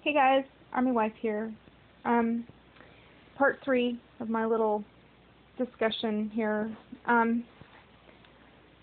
Hey guys, Army Wife here. Part 3 of my little discussion here.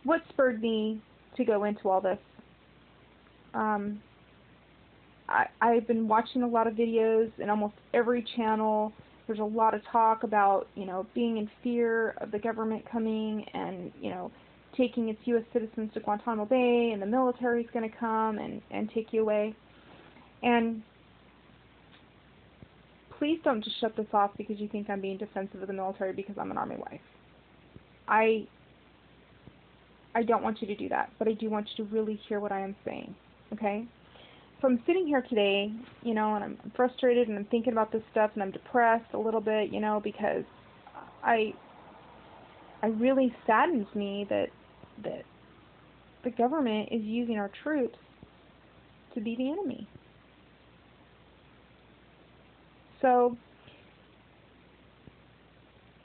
What spurred me to go into all this? I've been watching a lot of videos in almost every channel. There's a lot of talk about, being in fear of the government coming and, taking its U.S. citizens to Guantanamo Bay, and the military is going to come and take you away. And please don't just shut this off because you think I'm being defensive of the military because I'm an Army wife. I don't want you to do that, but I do want you to really hear what I am saying, okay? So I'm sitting here today, and I'm frustrated and I'm thinking about this stuff and I'm depressed a little bit, because it really saddens me that the government is using our troops to be the enemy. So,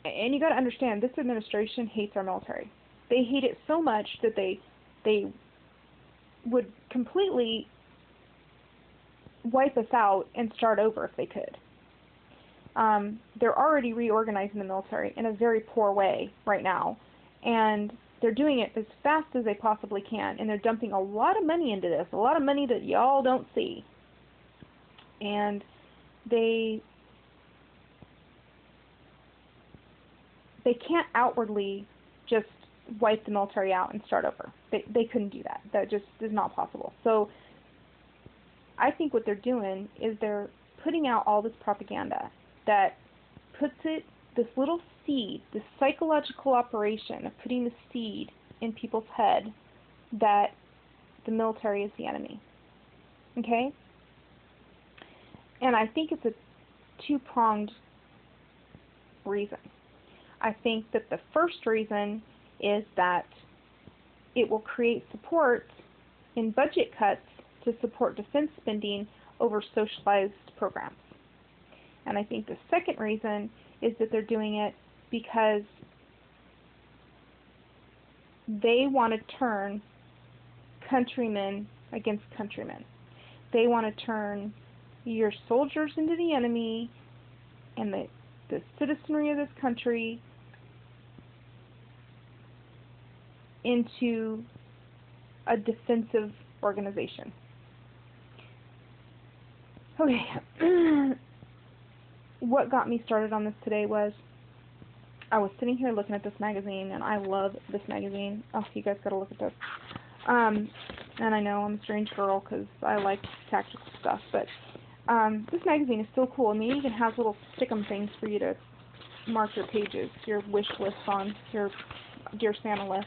and you got to understand, this administration hates our military. They hate it so much that they would completely wipe us out and start over if they could. They're already reorganizing the military in a very poor way right now, and they're doing it as fast as they possibly can, and they're dumping a lot of money into this, a lot of money that y'all don't see. And they can't outwardly just wipe the military out and start over. They couldn't do that. That just is not possible. So I think what they're doing is they're putting out all this propaganda that puts this little seed, this psychological operation of putting the seed in people's head that the military is the enemy. Okay? And I think it's a two-pronged reason. I think that the first reason is that it will create support in budget cuts to support defense spending over socialized programs. And I think the second reason is that they're doing it because they want to turn countrymen against countrymen. They want to turn your soldiers into the enemy and the citizenry of this country into a defensive organization. Okay. What got me started on this today was I was sitting here looking at this magazine, and I love this magazine. Oh, you guys got to look at this. And I know I'm a strange girl because I like tactical stuff, but this magazine is so cool. I mean, it even has little stick-em things for you to mark your pages, your wish list on your Dear Santa list.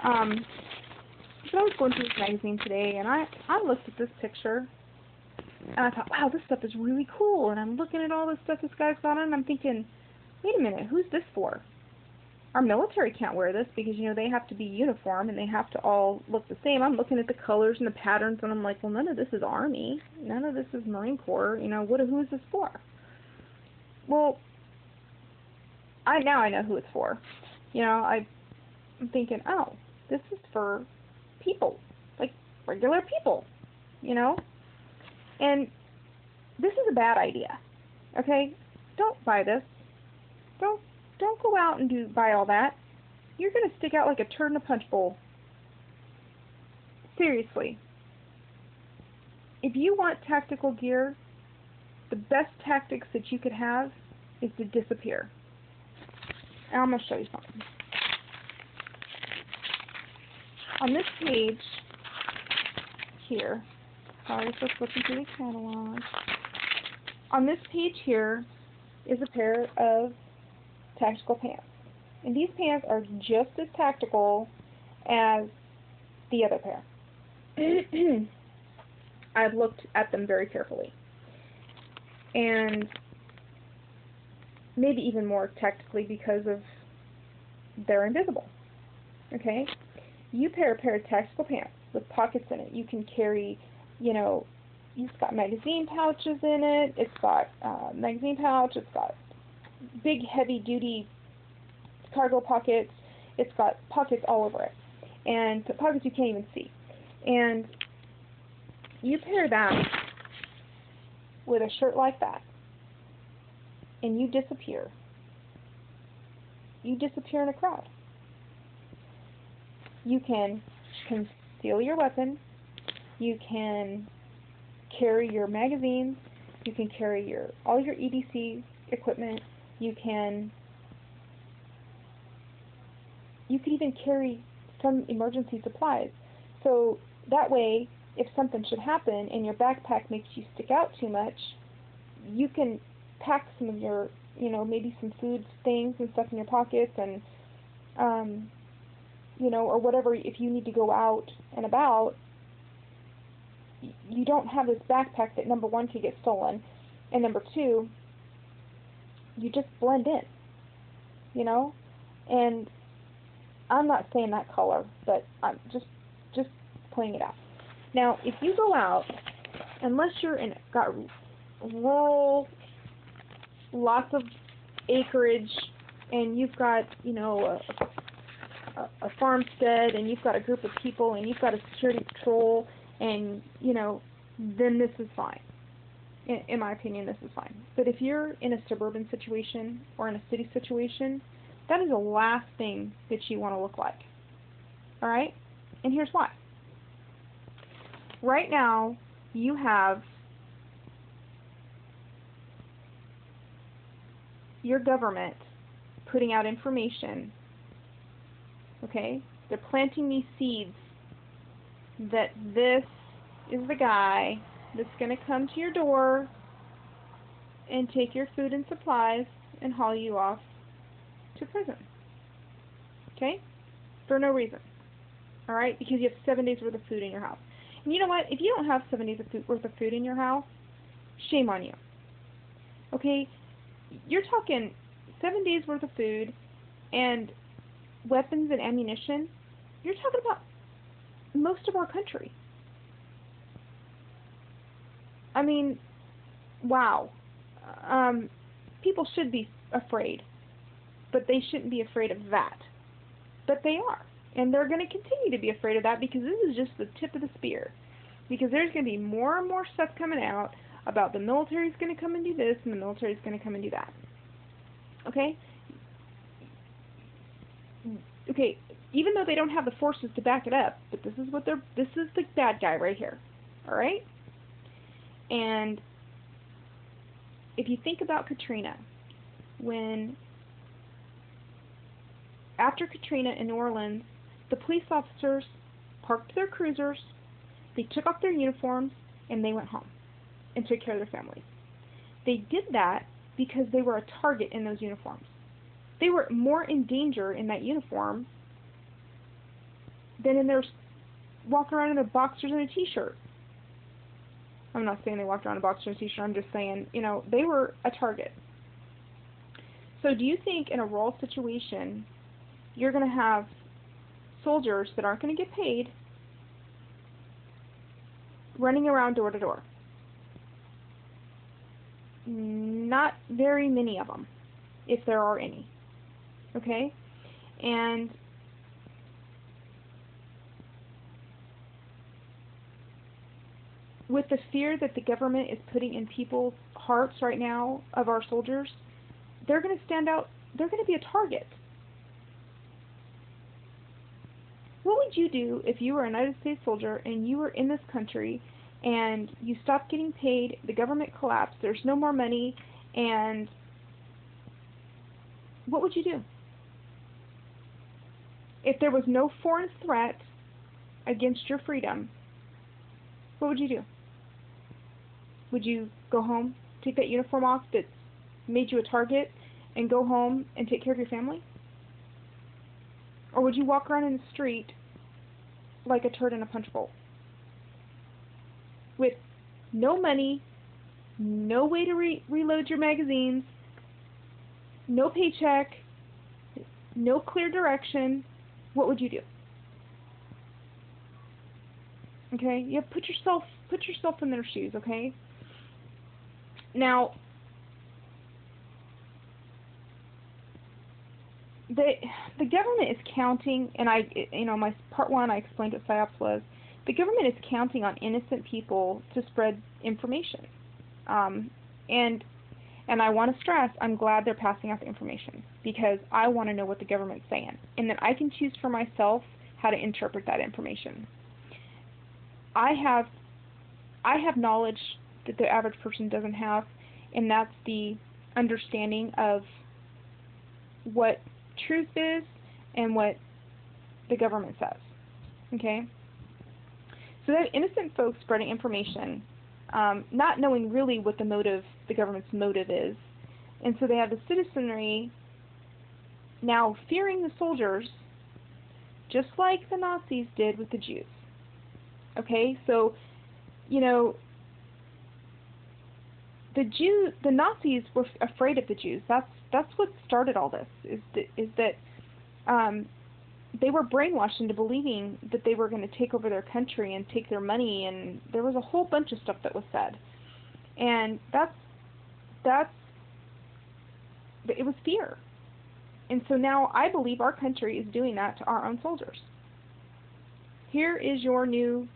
So I was going through this magazine today, and I looked at this picture, and I thought, wow, this stuff is really cool. And I'm looking at all this stuff this guy's got on, and I'm thinking, wait a minute, who's this for? Our military can't wear this because, they have to be uniform and they have to all look the same. I'm looking at the colors and the patterns, and I'm like, well, none of this is Army. None of this is Marine Corps. Who is this for? Well, now I know who it's for. I'm thinking, oh, this is for people, like regular people, And this is a bad idea, okay? Don't buy this. Don't go out and buy all that. You're going to stick out like a turd in a punch bowl. Seriously. If you want tactical gear, the best tactics that you could have is to disappear. And I'm going to show you something. On this page here, sorry for flipping through the catalog. On this page here is a pair of tactical pants. And these pants are just as tactical as the other pair. I've looked at them very carefully. And maybe even more tactically because they're invisible. Okay? You pair a pair of tactical pants with pockets in it. You can carry, it's got magazine pouches in it. It's got magazine pouch. It's got big, heavy-duty cargo pockets. It's got pockets all over it. And pockets you can't even see. And you pair that with a shirt like that and you disappear in a crowd. You can conceal your weapon, you can carry your magazines, you can carry all your EDC equipment, you can even carry some emergency supplies. So that way, if something should happen and your backpack makes you stick out too much, you can pack some of your, maybe some food things and stuff in your pockets and, or whatever, if you need to go out and about, you don't have this backpack that, number one, could get stolen, and number two, you just blend in, and I'm not saying that color, but I'm just pointing it out. Now, if you go out, unless you're got rural, lots of acreage, and you've got, a farmstead, and you've got a group of people, and you've got a security patrol, and, then this is fine. In my opinion, this is fine. But if you're in a suburban situation or in a city situation, that is the last thing that you want to look like. All right? And here's why. Right now, you have your government putting out information, okay? They're planting these seeds that this is the guy that's going to come to your door and take your food and supplies and haul you off to prison, okay? For no reason, all right? Because you have 7 days worth of food in your house. And you know what? If you don't have 7 days worth of food in your house, shame on you, okay? You're talking 7 days worth of food and weapons and ammunition. You're talking about most of our country. I mean, wow. People should be afraid, but they shouldn't be afraid of that. But they are. And they're going to continue to be afraid of that because this is just the tip of the spear. Because there's going to be more and more stuff coming out about the military's going to come and do this and the military's going to come and do that. Okay? Okay, even though they don't have the forces to back it up, but this is the bad guy right here. All right? And if you think about Katrina, after Katrina in New Orleans, the police officers parked their cruisers, they took off their uniforms, and they went home and took care of their families. They did that because they were a target in those uniforms. They were more in danger in that uniform than in their walking around in their boxers and a t-shirt. I'm not saying they walked around in boxers and a t-shirt, I'm just saying, they were a target. So do you think in a rural situation you're going to have soldiers that aren't going to get paid running around door to door? Not very many of them, if there are any. Okay? And with the fear that the government is putting in people's hearts right now of our soldiers, they're going to stand out, they're going to be a target. What would you do if you were a United States soldier and you were in this country and you stopped getting paid, the government collapsed, there's no more money, and what would you do? If there was no foreign threat against your freedom, what would you do? Would you go home, take that uniform off that made you a target, and go home and take care of your family? Or would you walk around in the street like a turd in a punch bowl? With no money, no way to reload your magazines, no paycheck, no clear direction, what would you do? Okay, you have to put yourself in their shoes, okay? Now, the government is counting, and my part one I explained what psyops was. The government is counting on innocent people to spread information. Um, and and I want to stress, I'm glad they're passing out the information because I want to know what the government's saying, and then I can choose for myself how to interpret that information. I have knowledge that the average person doesn't have, and that's the understanding of what truth is and what the government says. Okay? So that innocent folks spreading information, not knowing really what the government's motive is, and so they have the citizenry now fearing the soldiers, just like the Nazis did with the Jews. Okay, so the Nazis were afraid of the Jews. That's what started all this. Is that they were brainwashed into believing that they were going to take over their country and take their money, and there was a whole bunch of stuff that was said, and it was fear. And so now I believe our country is doing that to our own soldiers. Here is your new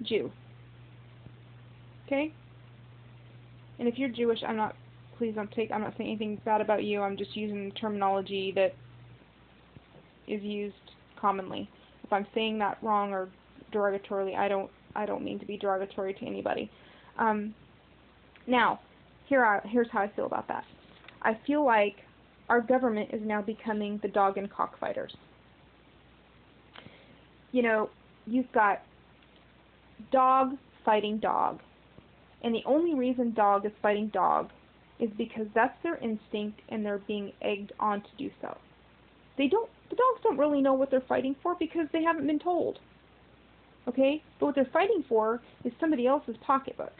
Jew. Okay? And if you're Jewish, I'm not saying anything bad about you. I'm just using the terminology that is used commonly. If I'm saying that wrong or derogatorily, I don't mean to be derogatory to anybody. Now, here's how I feel about that. I feel like our government is now becoming the dog and cockfighters. You've got dog fighting dog. And the only reason dog is fighting dog is because that's their instinct and they're being egged on to do so. The dogs don't really know what they're fighting for because they haven't been told. Okay? But what they're fighting for is somebody else's pocketbook.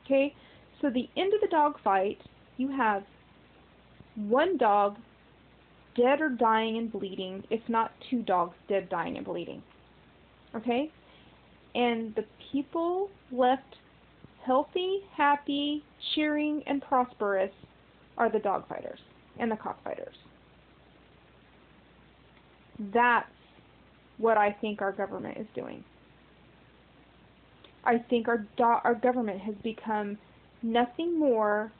Okay? So the end of the dog fight, you have one dog dead or dying and bleeding, if not two dogs dead, dying, and bleeding. Okay? And the people left healthy, happy, cheering, and prosperous are the dog fighters and the cockfighters. That's what I think our government is doing. I think our government has become nothing more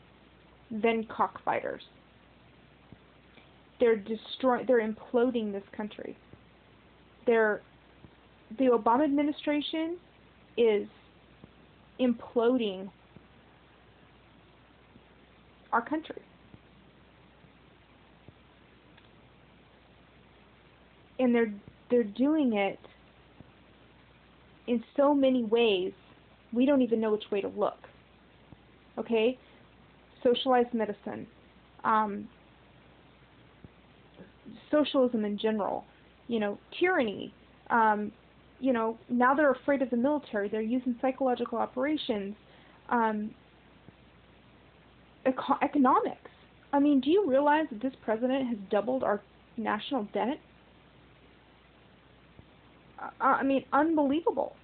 than cockfighters. They're imploding this country. The Obama administration is imploding our country. And they're doing it in so many ways, we don't even know which way to look. Okay? Socialized medicine, socialism in general, tyranny, now they're afraid of the military. They're using psychological operations, economics. I mean, do you realize that this president has doubled our national debt? I mean, unbelievable.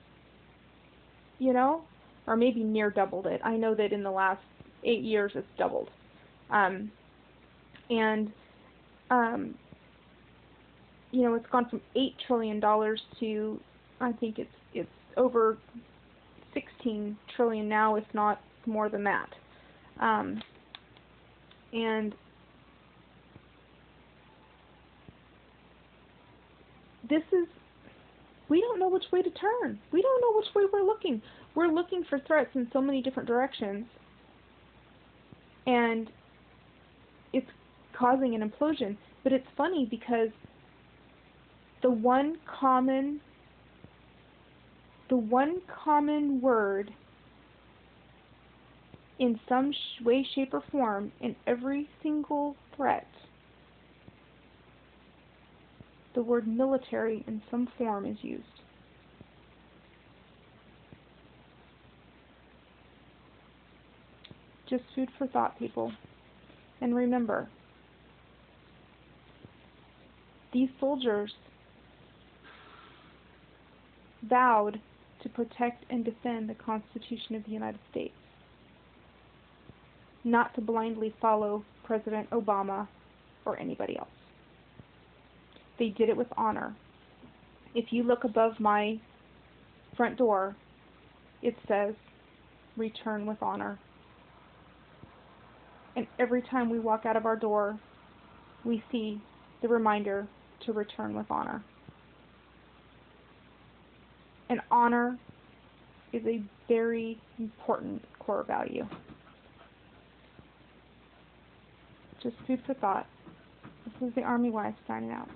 Or maybe near doubled it. I know that in the last 8 years it's doubled. It's gone from $8 trillion to, I think it's over 16 trillion now, if not more than that. And we don't know which way to turn. We don't know which way we're looking. We're looking for threats in so many different directions, and it's causing an implosion. But it's funny because the one common word in some way, shape, or form in every single threat, the word military in some form is used. Just food for thought, people. And remember, these soldiers vowed to protect and defend the Constitution of the United States, not to blindly follow President Obama or anybody else. They did it with honor. If you look above my front door, it says return with honor. And every time we walk out of our door, we see the reminder to return with honor. And honor is a very important core value. Just food for thought. This is the Army Wife signing out.